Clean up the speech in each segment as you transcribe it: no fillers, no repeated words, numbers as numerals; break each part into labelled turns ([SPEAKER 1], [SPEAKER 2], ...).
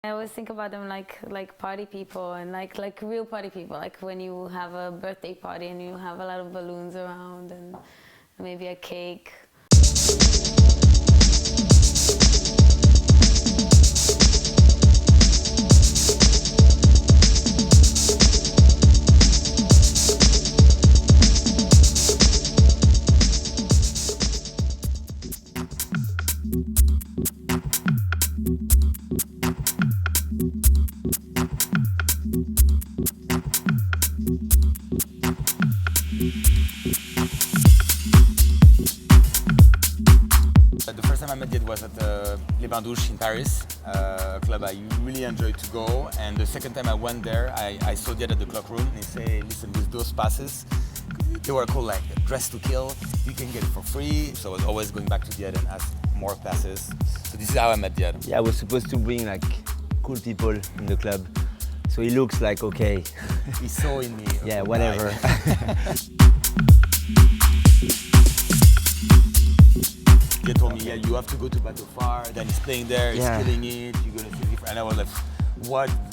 [SPEAKER 1] I always think about them like party people and like real party people, like when you have a birthday party and you have a lot of balloons around and maybe a cake.
[SPEAKER 2] The first time I met Elliot was at Les Bains Douches in Paris, a club I really enjoyed to go. And the second time I went there, I saw Elliot at the clock room and he said, listen, with those passes, they were called like Dress to Kill, you can get it for free. So I was always going back to Elliot and ask more passes. So this is how I met Elliot.
[SPEAKER 3] Yeah, I was supposed to bring like cool people in the club. So he looks like, okay.
[SPEAKER 2] He saw in me.
[SPEAKER 3] Yeah, whatever.
[SPEAKER 2] He told me, yeah, you have to go to Bateau Phare, then he's playing there, he's killing it, you're gonna see different. And I was like,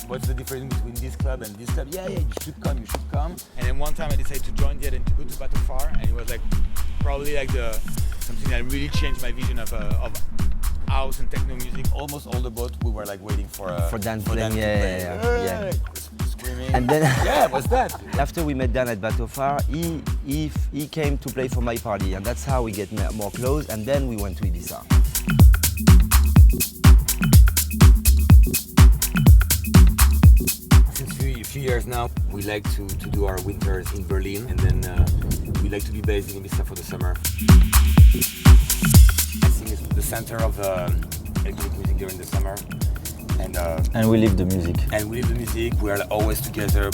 [SPEAKER 2] what's the difference between this club and this club? Yeah, you should come. And then one time I decided to join Elliot and to go to Bateau Phare, and it was like, probably like something that really changed my vision of house and techno music. Almost all the boat, we were like waiting for
[SPEAKER 3] Dan
[SPEAKER 2] to play.
[SPEAKER 3] Yeah.
[SPEAKER 2] Screaming.
[SPEAKER 3] And then
[SPEAKER 2] yeah, what's that?
[SPEAKER 3] After we met Dan at Bateau Phare, he came to play for my party, and that's how we get more close. And then we went to Ibiza.
[SPEAKER 2] Since a few years now, we like to do our winters in Berlin, and then we like to be based in Ibiza for the summer. I think it's the center of electronic music during the summer.
[SPEAKER 3] And we live the music.
[SPEAKER 2] And we live the music, we are always together.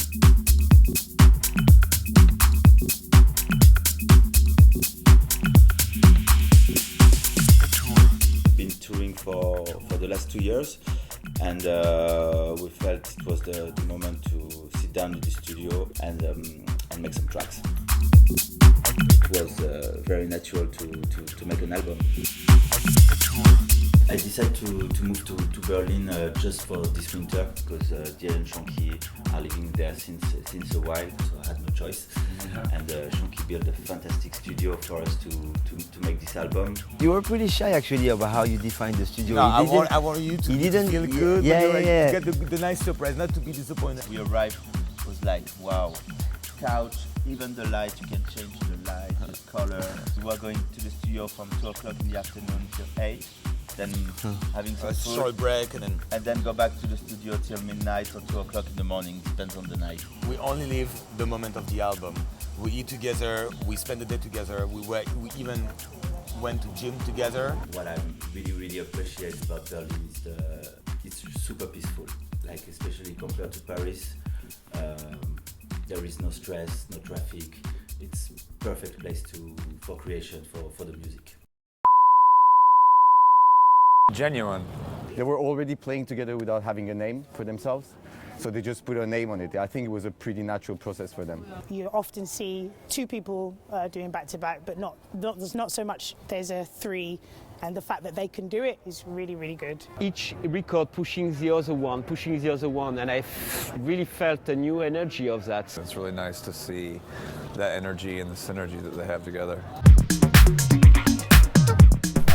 [SPEAKER 4] Been touring for the last 2 years, and we felt it was the moment to sit down in the studio and make some tracks. It was very natural to make an album. I decided to move to Berlin just for this winter because Zdar and Shonky are living there since a while, so I had no choice. And Shonky built a fantastic studio for us to make this album.
[SPEAKER 3] You were pretty shy actually about how you defined the studio.
[SPEAKER 2] No, I want you to feel good.
[SPEAKER 3] Yeah.
[SPEAKER 2] Get the nice surprise, not to be disappointed.
[SPEAKER 4] We arrived, it was like, wow, couch, even the light, you can change the light, the color. We were going to the studio from 2 o'clock in the afternoon till 8. Then having some food,
[SPEAKER 2] short break and
[SPEAKER 4] then go back to the studio till midnight or 2 o'clock in the morning, depends on the night.
[SPEAKER 2] We only live the moment of the album. We eat together, we spend the day together, we even went to gym together.
[SPEAKER 4] What I really appreciate about Berlin is it's super peaceful, like especially compared to Paris. There is no stress, no traffic. It's perfect place for creation, for the music.
[SPEAKER 5] Genuine.
[SPEAKER 6] They were already playing together without having a name for themselves, so they just put a name on it. I think it was a pretty natural process for them.
[SPEAKER 7] You often see 2 people doing back-to-back, but there's not so much, there's a 3, and the fact that they can do it is really good.
[SPEAKER 8] Each record pushing the other one, and I really felt a new energy of that.
[SPEAKER 5] It's really nice to see that energy and the synergy that they have together.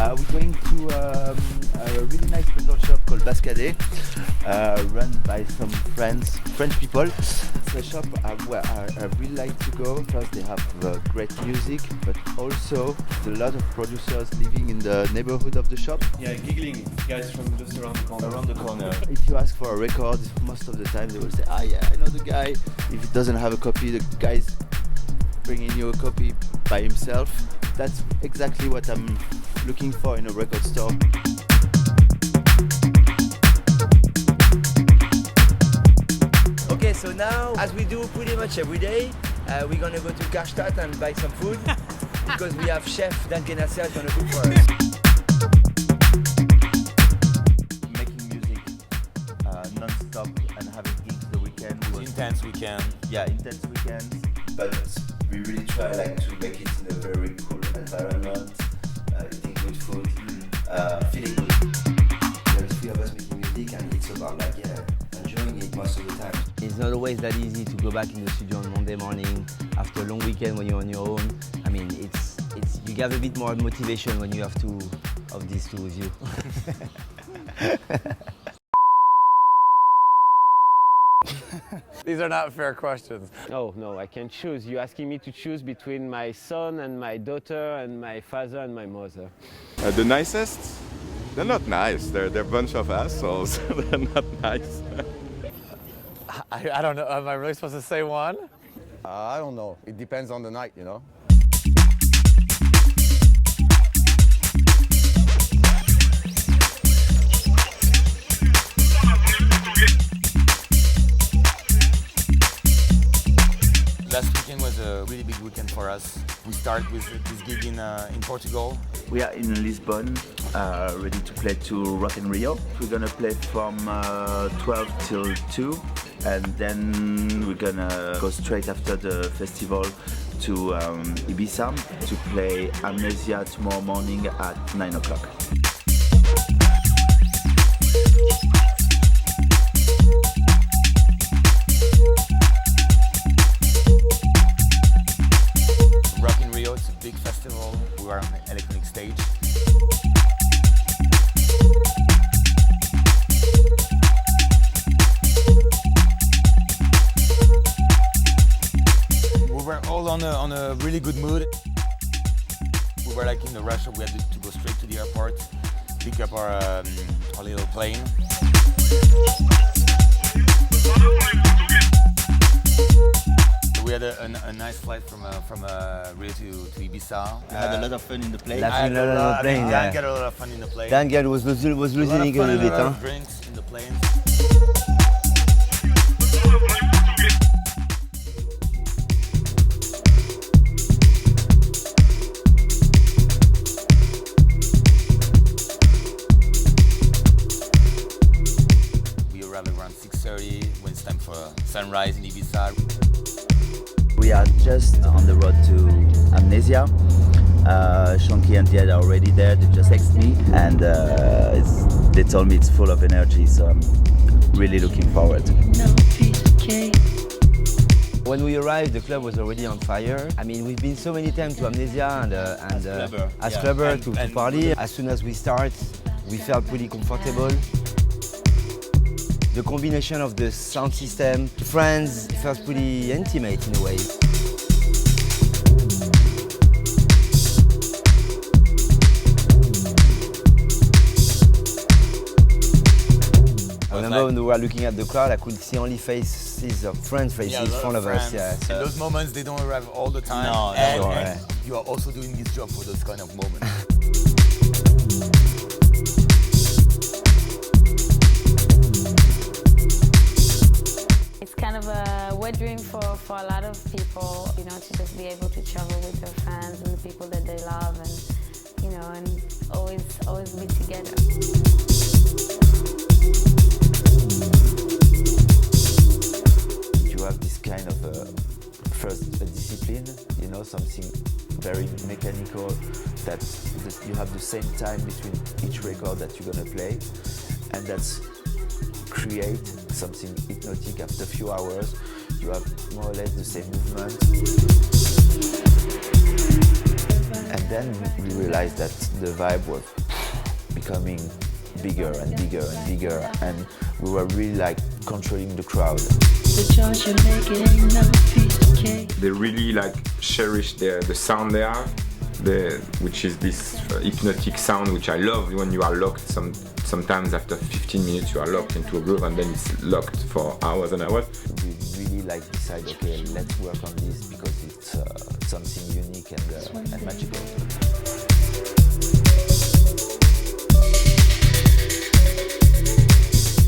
[SPEAKER 4] We're going to a really nice record shop called Bascadet, run by some French people. It's a shop where I really like to go. First, they have great music, but also a lot of producers living in the neighborhood of the shop.
[SPEAKER 9] Yeah, giggling guys from just around the corner.
[SPEAKER 4] If you ask for a record, most of the time they will say, yeah, I know the guy. If he doesn't have a copy, the guy's bringing you a copy by himself. That's exactly what I'm looking for in a record store.
[SPEAKER 3] Okay, so now, as we do pretty much every day, we're gonna go to Karstadt and buy some food because we have chef Anthea is gonna cook for us.
[SPEAKER 4] Making music non-stop and having gigs the weekend.
[SPEAKER 2] Intense weekend.
[SPEAKER 4] Yeah, intense weekends. But we really try to make it in a very cool environment, eating good food, feeling good. There are 3 of us making music and it's
[SPEAKER 3] about like enjoying it most of the time. It's not always that easy to go back in the studio on Monday morning after a long weekend when you're on your own. I mean, it's you get a bit more motivation when you have two of these two with you.
[SPEAKER 5] These are not fair questions.
[SPEAKER 8] Oh no, I can choose. You're asking me to choose between my son and my daughter and my father and my mother.
[SPEAKER 10] The nicest? They're not nice. They're a bunch of assholes. They're not nice.
[SPEAKER 5] I don't know. Am I really supposed to say one?
[SPEAKER 6] I don't know. It depends on the night, you know.
[SPEAKER 2] Last weekend was a really big weekend for us. We started with this gig in Portugal.
[SPEAKER 4] We are in Lisbon, ready to play to Rock in Rio. We're gonna play from 12 till 2, and then we're gonna go straight after the festival to Ibiza to play Amnesia tomorrow morning at 9 o'clock.
[SPEAKER 2] Rock in Rio, it's a big festival. We are on the electronic stage. We were all on a really good mood. We were like in a rush, we had to go straight to the airport, pick up our little plane. We had a nice flight from Rio to Ibiza.
[SPEAKER 4] We had a lot of fun in the plane.
[SPEAKER 2] Dan got a lot of fun in the plane.
[SPEAKER 3] Dan was losing it a little bit.
[SPEAKER 2] A lot of drinks in the plane. We arrived around 6:30 when it's time for sunrise in Ibiza.
[SPEAKER 4] We are just on the road to Amnesia. Shonky and Elliot are already there. They just text me, and they told me it's full of energy, so I'm really looking forward.
[SPEAKER 3] When we arrived, the club was already on fire. I mean, we've been so many times to Amnesia and as clubber to party. As soon as we start, we felt pretty comfortable. The combination of the sound system, friends, felt pretty intimate in a way. I remember when we were looking at the crowd, I could see only faces of friends' faces in front of us. Yeah, so.
[SPEAKER 2] And those moments, they don't arrive all the time.
[SPEAKER 3] No,
[SPEAKER 2] and you are also doing this job for those kind of moments.
[SPEAKER 1] It's kind of a wet dream for a lot of people, you know, to just be able to travel with their fans and the people that they love, and you know, and always be together.
[SPEAKER 4] You have this kind of first a discipline, you know, something very mechanical, that you have the same time between each record that you're gonna play, and that's create something hypnotic. After a few hours, you have more or less the same movement. And then we realized that the vibe was becoming bigger and bigger and bigger, and we were really like controlling the crowd.
[SPEAKER 11] They really like cherish the sound they are, which is this hypnotic sound, which I love when you are locked. Sometimes after 15 minutes you are locked into a groove, and then it's locked for hours and hours.
[SPEAKER 4] We really like decide, okay, let's work on this because it's something unique and magical.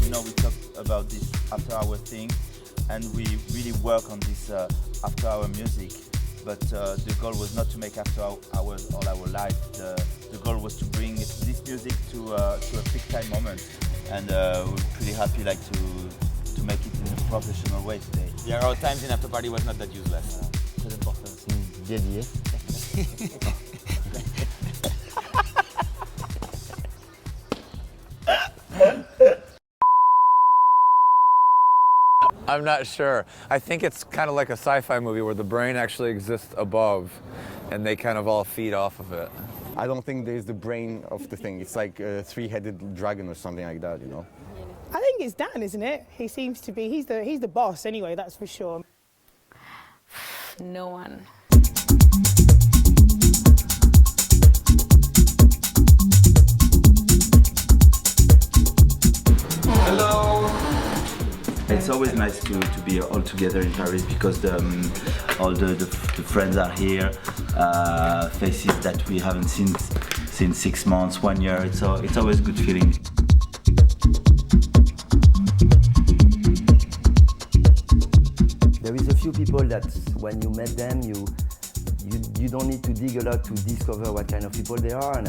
[SPEAKER 12] You know, we talked about this after-hour thing, and we really work on this after-hour music. But the goal was not to make after hours all our life. The goal was to bring this music to a peak time moment, and we're pretty happy like to make it in a professional way today.
[SPEAKER 2] There are times in after party was not that useless.
[SPEAKER 12] Très important.
[SPEAKER 3] Dédié.
[SPEAKER 5] I'm not sure. I think it's kind of like a sci-fi movie where the brain actually exists above and they kind of all feed off of it.
[SPEAKER 6] I don't think there's the brain of the thing. It's like a three-headed dragon or something like that, you know?
[SPEAKER 7] I think it's Dan, isn't it? He seems to be, he's the boss anyway, that's for sure.
[SPEAKER 1] No one.
[SPEAKER 12] Hello. It's always nice to be all together in Paris because all the friends are here, faces that we haven't seen since 6 months, 1 year. It's always a good feeling.
[SPEAKER 3] There is a few people that when you met them, you don't need to dig a lot to discover what kind of people they are, and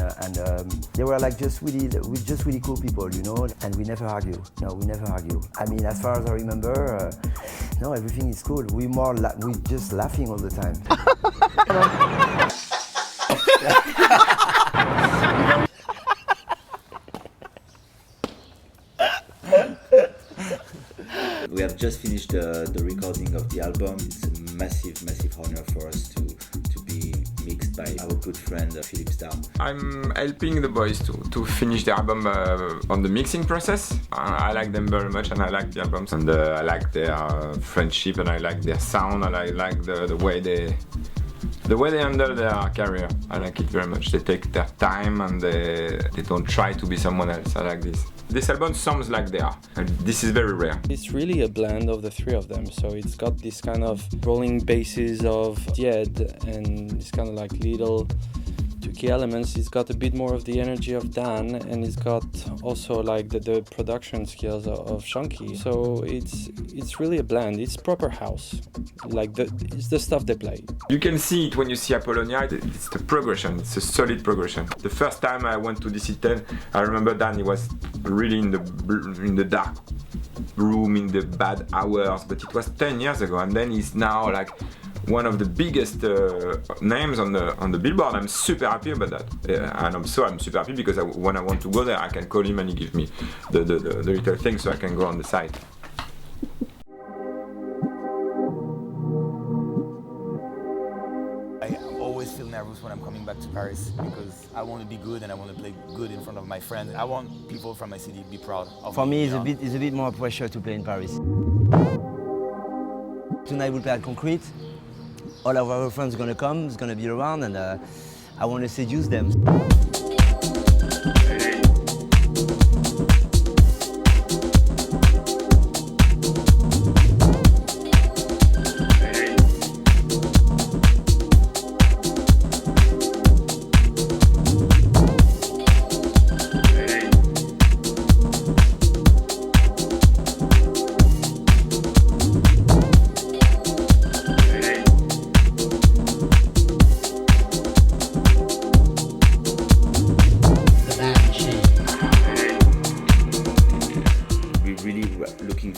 [SPEAKER 3] they were like just really cool people, you know. And we never argue. No, we never argue. I mean, as far as I remember, no, everything is cool. We just laughing all the time.
[SPEAKER 12] We have just finished the recording of the album. It's a massive honor for us to be mixed by our good friend Zdar.
[SPEAKER 11] I'm helping the boys to finish the album on the mixing process. I like them very much and I like the albums and I like their friendship and I like their sound and I like the way they handle their career. I like it very much. They take their time and they don't try to be someone else. I like this. This album sounds like they are, and this is very rare.
[SPEAKER 13] It's really a blend of the three of them, so it's got this kind of rolling basses of Ed and it's kind of like little two key elements. It's got a bit more of the energy of Dan, and it's got also like the production skills of Shonky. So it's really a blend. It's proper house, like it's the stuff they play.
[SPEAKER 11] You can see it when you see Apollonia. It's the progression. It's a solid progression. The first time I went to DC10, I remember Dan. He was really in the dark room, in the bad hours. But it was 10 years ago, and then he's now like one of the biggest names on the Billboard. I'm super happy about that, and I'm super happy because when I want to go there, I can call him and he gives me the little thing so I can go on the site.
[SPEAKER 2] I always feel nervous when I'm coming back to Paris because I want to be good and I want to play good in front of my friends. I want people from my city to be proud of
[SPEAKER 3] For me,
[SPEAKER 2] me,
[SPEAKER 3] it's a bit more pressure to play in Paris. Tonight we'll play at Concrete. All of our friends are going to come, it's going to be around, and I want to seduce them.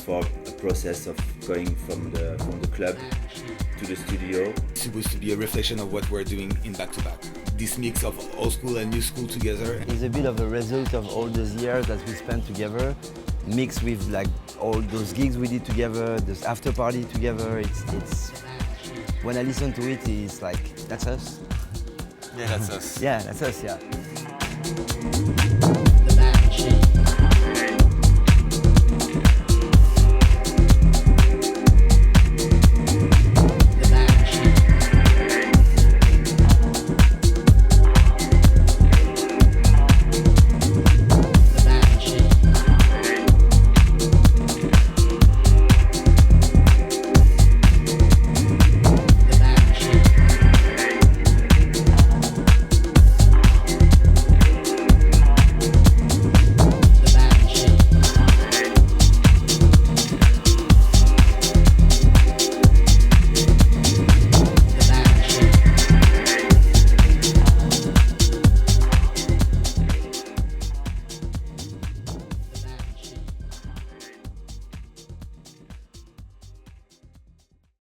[SPEAKER 12] For a process of going from the club to the studio.
[SPEAKER 2] It's supposed to be a reflection of what we're doing in back-to-back. This mix of old school and new school together.
[SPEAKER 3] It's a bit of a result of all those years that we spent together, mixed with like all those gigs we did together, this after party together. It's when I listen to it, it's like, that's us.
[SPEAKER 2] Yeah, that's us.
[SPEAKER 3] Yeah, that's us, yeah.